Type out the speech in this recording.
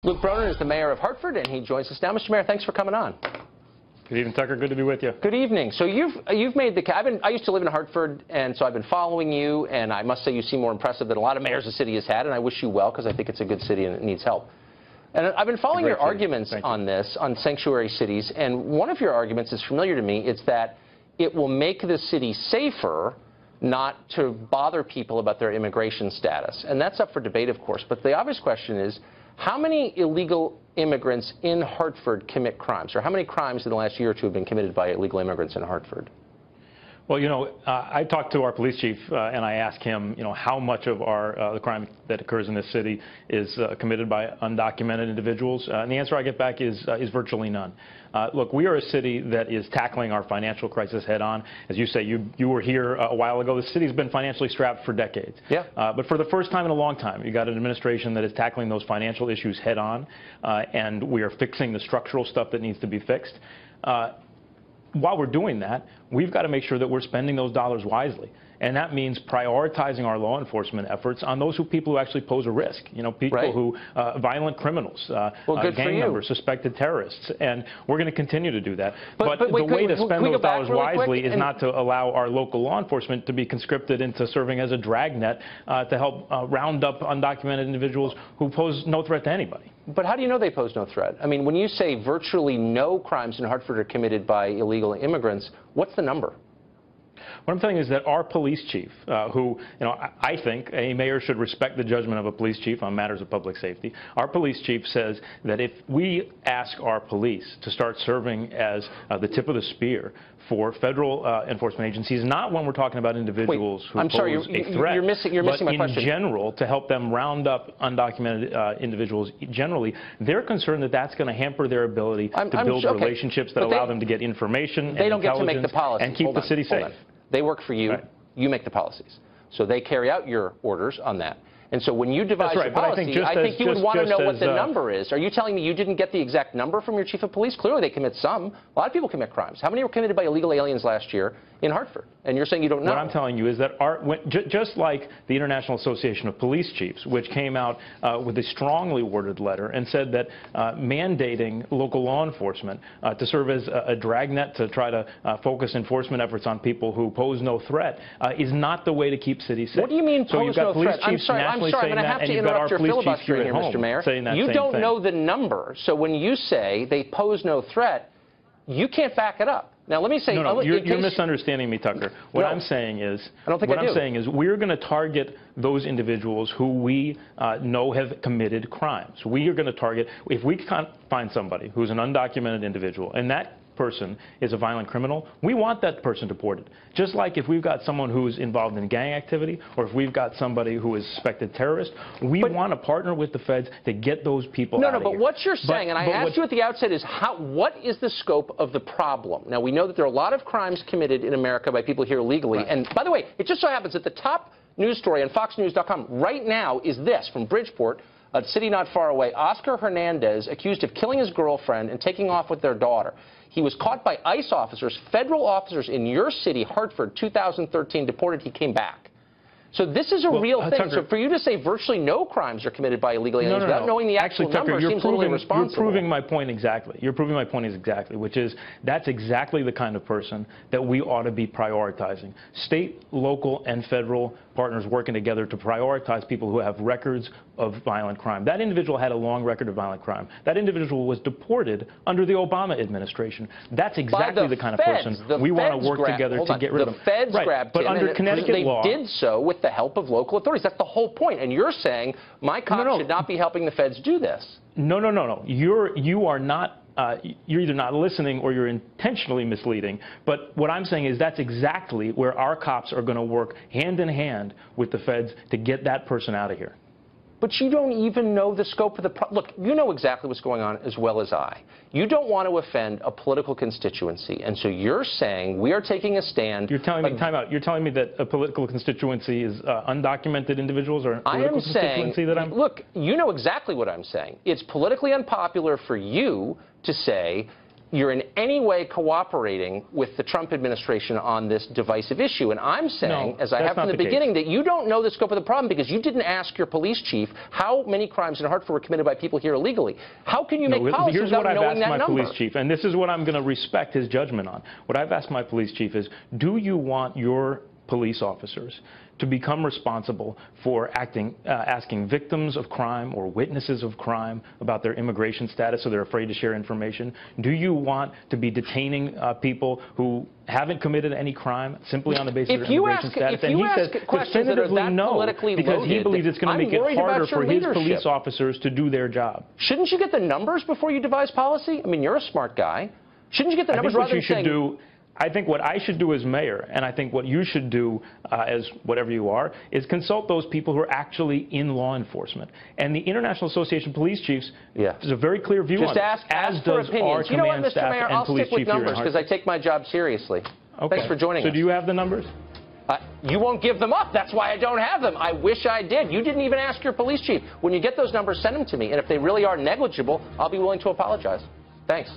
Luke Bronin is the mayor of Hartford, and he joins us now. Mr. Mayor, thanks for coming on. Good evening, Tucker. Good to be with you. Good evening. So you've made the. I used to live in Hartford, and so I've been following you. And I must say, you seem more impressive than a lot of mayors the city has had. And I wish you well, because I think it's a good city and it needs help. And I've been following your arguments on this, on sanctuary cities. And one of your arguments is familiar to me. It's that it will make the city safer not to bother people about their immigration status. And that's up for debate, of course. But the obvious question is, how many illegal immigrants in Hartford commit crimes? Or how many crimes in the last year or two have been committed by illegal immigrants in Hartford? Well, you know, I talked to our police chief and I asked him, you know, how much of the crime that occurs in this city is committed by undocumented individuals. And the answer I get back is virtually none. Look, we are a city that is tackling our financial crisis head on. As you say, you were here a while ago. The city's been financially strapped for decades. Yeah. But for the first time in a long time, you got an administration that is tackling those financial issues head on, and we are fixing the structural stuff that needs to be fixed. While we're doing that, we've got to make sure that we're spending those dollars wisely. And that means prioritizing our law enforcement efforts on those people who actually pose a risk. You know, people who, violent criminals, gang members, suspected terrorists. And we're going to continue to do that. But the way to spend those dollars wisely is not to allow our local law enforcement to be conscripted into serving as a dragnet to help round up undocumented individuals who pose no threat to anybody. But how do you know they pose no threat? I mean, when you say virtually no crimes in Hartford are committed by illegal immigrants, what's the number? What I'm telling you is that our police chief, who, you know, I think a mayor should respect the judgment of a police chief on matters of public safety. Our police chief says that if we ask our police to start serving as the tip of the spear for federal enforcement agencies, not when we're talking about individuals who pose a threat, you're missing my question. In general, to help them round up undocumented individuals generally, they're concerned that that's going to hamper their ability to build relationships that allow them to get information and intelligence and keep the city safe. They work for you. You make the policies. So they carry out your orders on that. And so when you devise your policy, I think you would want to know what the number is. Are you telling me you didn't get the exact number from your chief of police? Clearly they commit some. A lot of people commit crimes. How many were committed by illegal aliens last year in Hartford? And you're saying you don't know. What I'm telling you is that just like the International Association of Police Chiefs, which came out with a strongly worded letter and said that mandating local law enforcement to serve as a dragnet to try to focus enforcement efforts on people who pose no threat is not the way to keep cities safe. What do you mean pose no threat? I'm sorry, I'm going to have to interrupt your filibustering here, Mr. Mayor. You don't know the number. So when you say they pose no threat, you can't back it up. Now, let me say... No, you're misunderstanding me, Tucker. What I'm saying is... I'm saying is we're going to target those individuals who we know have committed crimes. We are going to target... If we can't find somebody who's an undocumented individual, and that person is a violent criminal, we want that person deported. Just like if we've got someone who's involved in gang activity, or if we've got somebody who is a suspected terrorist, we want to partner with the feds to get those people out of here. No, but what you're saying, and I asked you at the outset, is what is the scope of the problem? Now, we know that there are a lot of crimes committed in America by people here illegally. And by the way, it just so happens that the top news story on FoxNews.com right now is this from Bridgeport, a city not far away. Oscar Hernandez accused of killing his girlfriend and taking off with their daughter. He was caught by ICE officers, federal officers in your city, Hartford, 2013, deported. He came back. So this is a real thing. Tucker, so for you to say virtually no crimes are committed by illegal aliens without knowing the actual number seems a little irresponsible. You're proving my point exactly. You're proving my point exactly, which is that's exactly the kind of person that we ought to be prioritizing. State, local, and federal partners working together to prioritize people who have records of violent crime. That individual had a long record of violent crime. That individual was deported under the Obama administration. That's exactly the kind of person we want to work together to get rid of them. The feds grabbed him, but under Connecticut law, they did so with the help of local authorities. That's the whole point. And you're saying my cops should not be helping the feds do this. No. You are not. You're either not listening or you're intentionally misleading. But what I'm saying is that's exactly where our cops are going to work hand in hand with the feds to get that person out of here. But you don't even know the scope of the problem. Look, you know exactly what's going on as well as I. You don't want to offend a political constituency, and so you're saying we are taking a stand. You're telling me, time out. You're telling me that a political constituency is undocumented individuals, or a political constituency that I'm... Look, you know exactly what I'm saying. It's politically unpopular for you to say you're in any way cooperating with the Trump administration on this divisive issue. And I'm saying, as I have from the beginning, that you don't know the scope of the problem because you didn't ask your police chief how many crimes in Hartford were committed by people here illegally. How can you make policy without knowing that number? Here's what I've asked my police chief, and this is what I'm going to respect his judgment on. What I've asked my police chief is, do you want your police officers to become responsible for asking victims of crime or witnesses of crime about their immigration status so they're afraid to share information? Do you want to be detaining people who haven't committed any crime simply on the basis of their immigration status? And he says definitively no, because he believes it's going to make it harder for his police officers to do their job. Shouldn't you get the numbers before you devise policy? I mean, you're a smart guy. Shouldn't you get the numbers rather than saying... I think what I should do as mayor, and I think what you should do as whatever you are, is consult those people who are actually in law enforcement. And the International Association of Police Chiefs has a very clear view on it, as does our command staff and police chief here in Hartford. I'll stick with numbers because I take my job seriously. Okay. Thanks for joining us. So do you have the numbers? You won't give them up. That's why I don't have them. I wish I did. You didn't even ask your police chief. When you get those numbers, send them to me. And if they really are negligible, I'll be willing to apologize. Thanks.